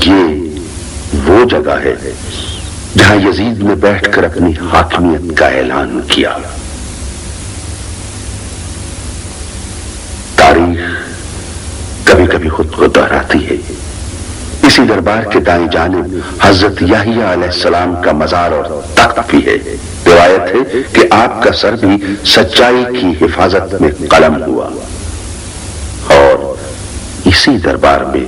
یہ وہ جگہ ہے جہاں یزید نے بیٹھ کر اپنی حاکمیت کا اعلان کیا۔ تاریخ کبھی کبھی خود کو دہراتی ہے۔ اسی دربار کے دائیں جانب حضرت یحییٰ علیہ السلام کا مزار اور تخت بھی ہے۔ روایت ہے کہ آپ کا سر بھی سچائی کی حفاظت میں قلم ہوا، اور اسی دربار میں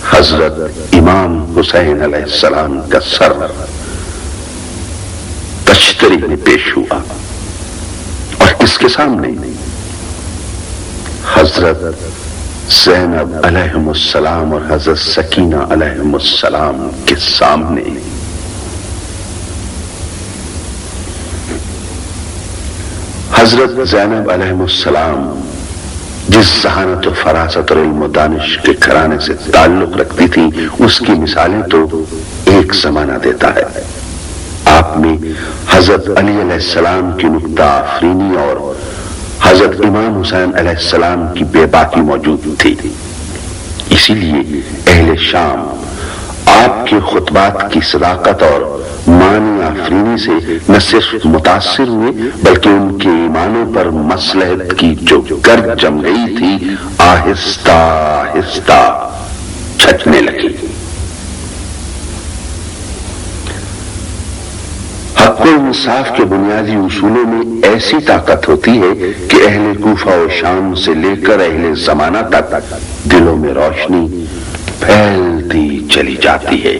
حضرت امام حسین علیہ السلام کا سر تشتری میں پیش ہوا، اور کس کے سامنے؟ حضرت زینب علیہم السلام اور حضرت سکینہ علیہم السلام کے سامنے۔ حضرت زینب علیہم السلام جس ذہانت و فراست اور علم و دانش کے گھرانے سے تعلق رکھتی تھی، اس کی مثالیں تو ایک زمانہ دیتا ہے۔ آپ میں حضرت علی علیہ السلام کی نکتہ آفرینی اور حضرت امام حسین علیہ السلام کی بے باکی موجود تھی۔ اسی لیے اہل شام آپ کے خطبات کی صداقت اور معنی آفرینی سے نہ صرف متاثر ہوئے، بلکہ ان کے ایمانوں پر مصلحت کی جو گرد جم گئی تھی آہستہ آہستہ چھٹنے لگی۔ حق و انصاف کے بنیادی اصولوں میں ایسی طاقت ہوتی ہے کہ اہل کوفہ و شام سے لے کر اہل زمانہ تک دلوں میں روشنی پھیلتی چلی جاتی ہے۔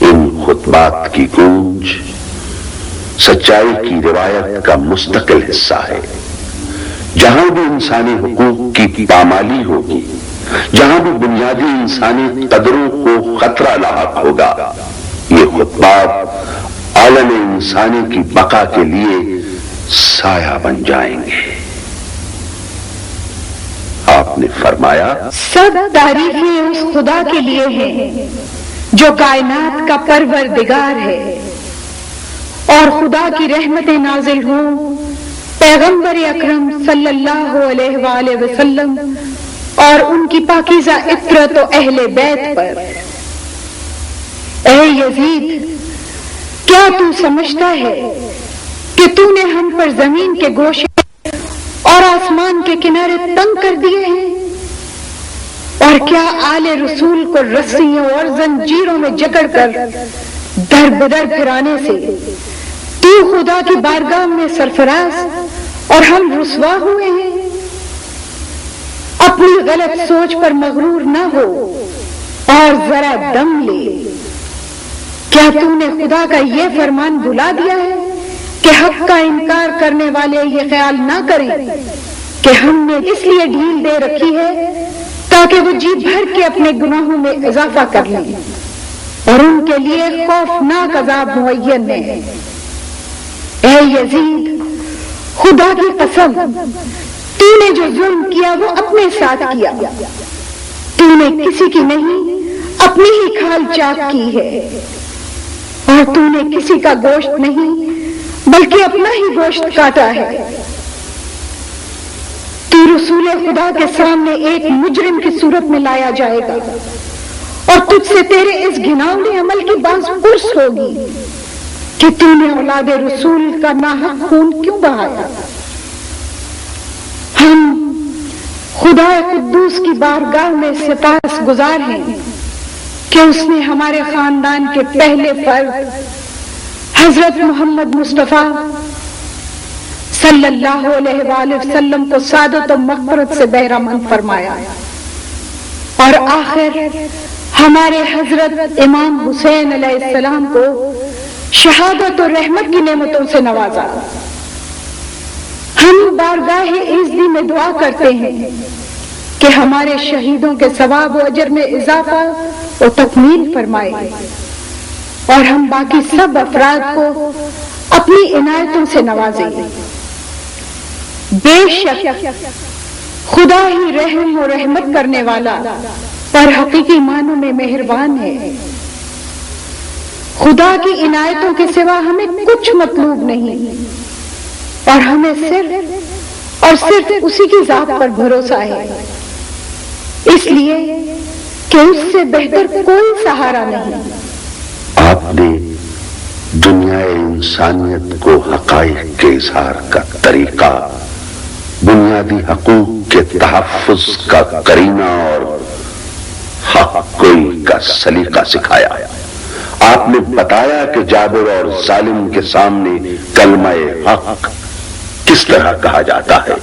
ان خطبات کی گونج سچائی کی روایت کا مستقل حصہ ہے۔ جہاں بھی انسانی حقوق کی پامالی ہوگی، جہاں بھی بنیادی انسانی قدروں کو خطرہ لاحق ہوگا، یہ خطبات عالم انسانی کی بقا کے لیے سایہ بن جائیں گے۔ آپ نے فرمایا، سب تعریفیں اس خدا کے لیے ہیں جو کائنات کا پروردگار ہے، اور خدا کی رحمتیں نازل ہوں پیغمبر اکرم صلی اللہ علیہ وآلہ وسلم اور ان کی پاکیزہ عطرت و اہل بیت پر۔ اے یزید، کیا تو سمجھتا ہے کہ تو نے ہم پر زمین کے گوشے اور آسمان کے کنارے تنگ کر دیے ہیں؟ اور کیا آل رسول کو رسیوں اور زنجیروں میں جکڑ کر در بدر پھرانے سے تو خدا کی بارگاہ میں سرفراز اور ہم رسوا ہوئے ہیں؟ اپنی غلط سوچ پر مغرور نہ ہو اور ذرا دم لے۔ کیا تو نے خدا کا یہ فرمان بھلا دیا ہے کہ حق کا انکار کرنے والے یہ خیال نہ کریں کہ ہم نے اس لیے ڈھیل دے رکھی ہے تاکہ وہ جی بھر کے اپنے گناہوں میں اضافہ کر لیں اور ان کے لیے خوفناک عذاب معین ہے۔ اے یزید، خدا کی قسم، تو نے جو ظلم کیا وہ اپنے ساتھ کیا۔ تو نے کسی کی نہیں اپنی ہی کھال چاک کی ہے، اور تو نے کسی کا گوشت نہیں بلکہ اپنا ہی گوشت کاٹا ہے۔ تو رسول خدا کے سامنے ایک مجرم کی صورت میں لایا جائے گا، اور تجھ سے تیرے اس گھناؤنے عمل کی باز پرس ہوگی کہ تو نے اولاد رسول کا ناحق خون کیوں بہایا۔ ہم خدا قدوس کی بارگاہ میں سپاس گزار ہیں کہ اس نے ہمارے خاندان کے پہلے فرد حضرت محمد مصطفیٰ صلی اللہ علیہ وآلہ وسلم کو سعادت و مغفرت سے بہرہ مند فرمایا، اور آخر ہمارے حضرت امام حسین علیہ السلام کو شہادت و رحمت کی نعمتوں سے نوازا۔ ہم بارگاہ عزتی میں دعا کرتے ہیں کہ ہمارے شہیدوں کے ثواب و اجر میں اضافہ و تکمیل فرمائے، اور ہم باقی سب افراد کو اپنی عنایتوں سے نوازے۔ بے شک خدا ہی رحم و رحمت کرنے والا پر حقیقی معنوں میں مہربان ہے۔ خدا کی عنایتوں کے سوا ہمیں کچھ مطلوب نہیں، اور ہمیں صرف اور صرف اسی کی ذات پر بھروسہ ہے، اس لیے کہ اس سے بہتر کوئی سہارا نہیں۔ آپ نے دنیا انسانیت کو حقائق کے اظہار کا طریقہ، بنیادی حقوق کے تحفظ کا قرینہ اور حق گوئی کا سلیقہ سکھایا۔ آپ نے بتایا کہ جابر اور ظالم کے سامنے کلمہ حق کس طرح کہا جاتا ہے۔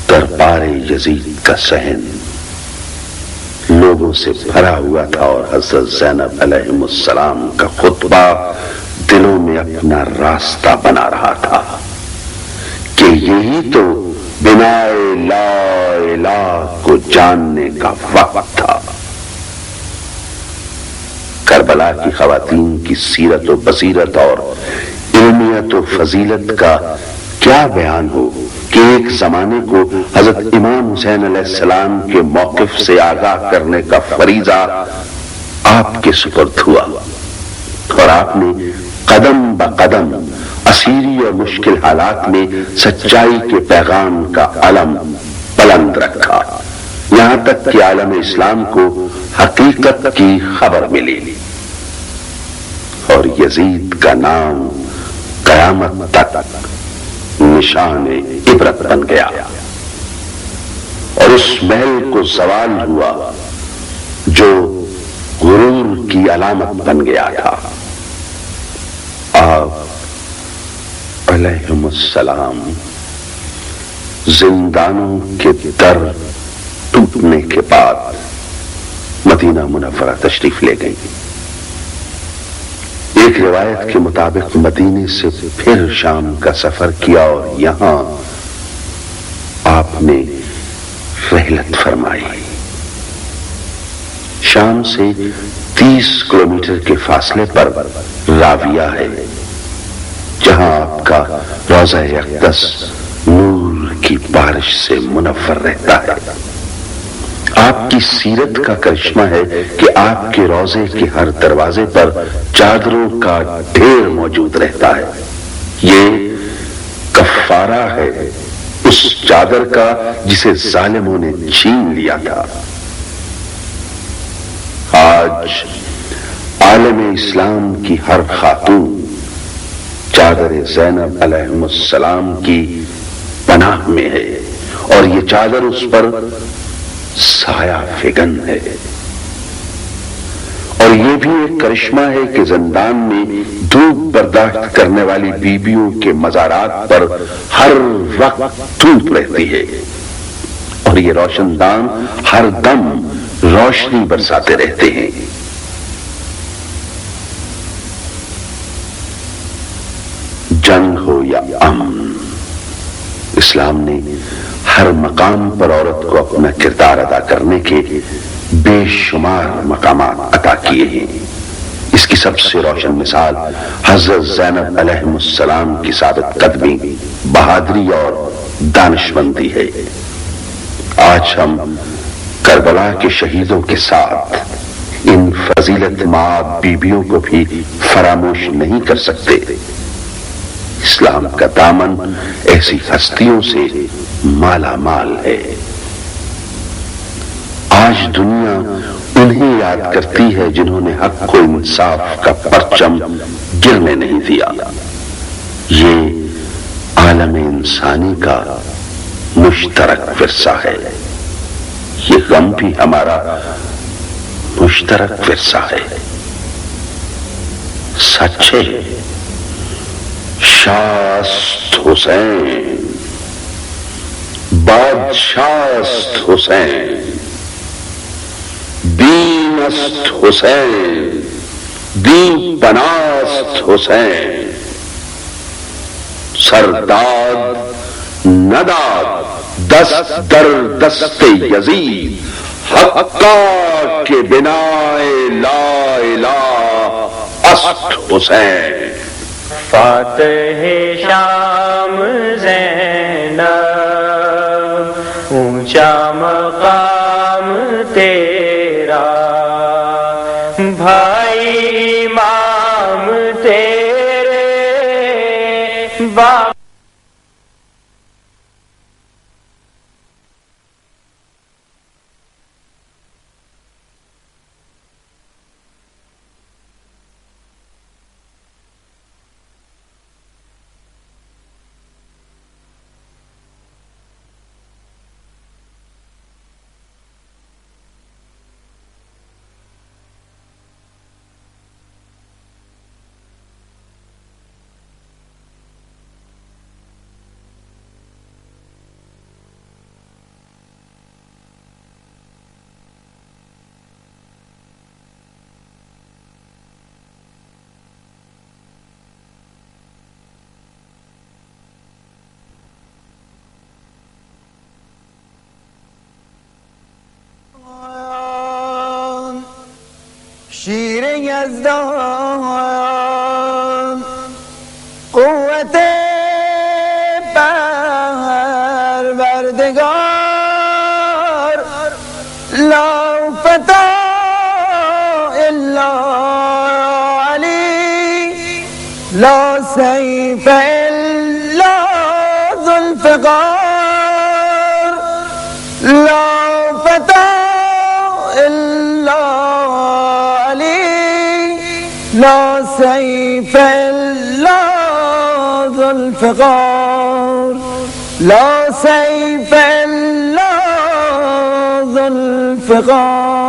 دربار یزید کا صحن لوگوں سے بھرا ہوا تھا اور حضرت زینب علیہ السلام کا خطبہ دلوں میں اپنا راستہ بنا رہا تھا کہ یہی تو بنا لا الہ کو جاننے کا وقت تھا۔ کربلا کی خواتین کی سیرت و بصیرت اور علمیت و فضیلت کا کیا بیان ہو کہ ایک زمانے کو حضرت امام حسین علیہ السلام کے موقف سے آگاہ کرنے کا فریضہ آپ کے سپرد ہوا، اور آپ نے قدم بقدم اسیری اور مشکل حالات میں سچائی کے پیغام کا علم بلند رکھا، یہاں تک کہ عالم اسلام کو حقیقت کی خبر ملی اور یزید کا نام قیامت تک نشان عبرت بن گیا، اور اس محل کو زوال ہوا جو غرور کی علامت بن گیا تھا۔ آپ علیہم السلام زندانوں کے در ٹوٹنے کے بعد مدینہ منورہ تشریف لے گئیں۔ ایک روایت کے مطابق مدینے سے پھر شام کا سفر کیا اور یہاں آپ نے رحلت فرمائی۔ شام سے 30 کلومیٹر کے فاصلے پر راویہ ہے، جہاں آپ کا روضہ اقدس نور کی بارش سے منور رہتا ہے۔ آپ کی سیرت کا کرشمہ ہے کہ آپ کے روضے کے ہر دروازے پر چادروں کا ڈھیر موجود رہتا ہے۔ یہ کفارہ ہے اس چادر کا جسے ظالموں نے چھین لیا تھا۔ آج عالم اسلام کی ہر خاتون چادر زینب علیہ السلام کی پناہ میں ہے، اور یہ چادر اس پر سایہ فگن ہے۔ اور یہ بھی ایک کرشمہ ہے کہ زندان میں دھوپ برداشت کرنے والی بیویوں کے مزارات پر ہر وقت دھوپ رہتی ہے، اور یہ روشن دان ہر دم روشنی برساتے رہتے ہیں۔ جنگ ہو یا امن، اسلام نے ہر مقام پر عورت کو اپنا کردار ادا کرنے کے بے شمار مقامات عطا کیے ہیں۔ اس کی سب سے روشن مثال حضرت زینب علیہ السلام کی ثابت قدمی، بہادری اور دانشمندی ہے۔ آج ہم کربلا کے شہیدوں کے ساتھ ان فضیلت مآب بیبیوں کو بھی فراموش نہیں کر سکتے۔ اسلام کا دامن ایسی ہستیوں سے مالا مال ہے۔ آج دنیا انہیں یاد کرتی ہے جنہوں نے حق و انصاف کا پرچم گرنے نہیں دیا۔ یہ عالم انسانی کا مشترک ورثہ ہے، یہ غم بھی ہمارا مشترک ورثہ ہے۔ سچ ہے، شاست حسین، بادشاست حسین، دینست حسین، دین پناست حسین، سرداد نداد دست در دست یزید، حقا کے بنا لا الہ است حسین۔ فاتح شام زینب، اونچا مقام تیرا، بھائی امام تیرے باپ شیر یزدان قوت پروردگار لا فتح الا علی لا سیف الا ذوالفقار لا فتح الا علی لا سیف الا ذوالفقار لا سیف الا ذوالفقار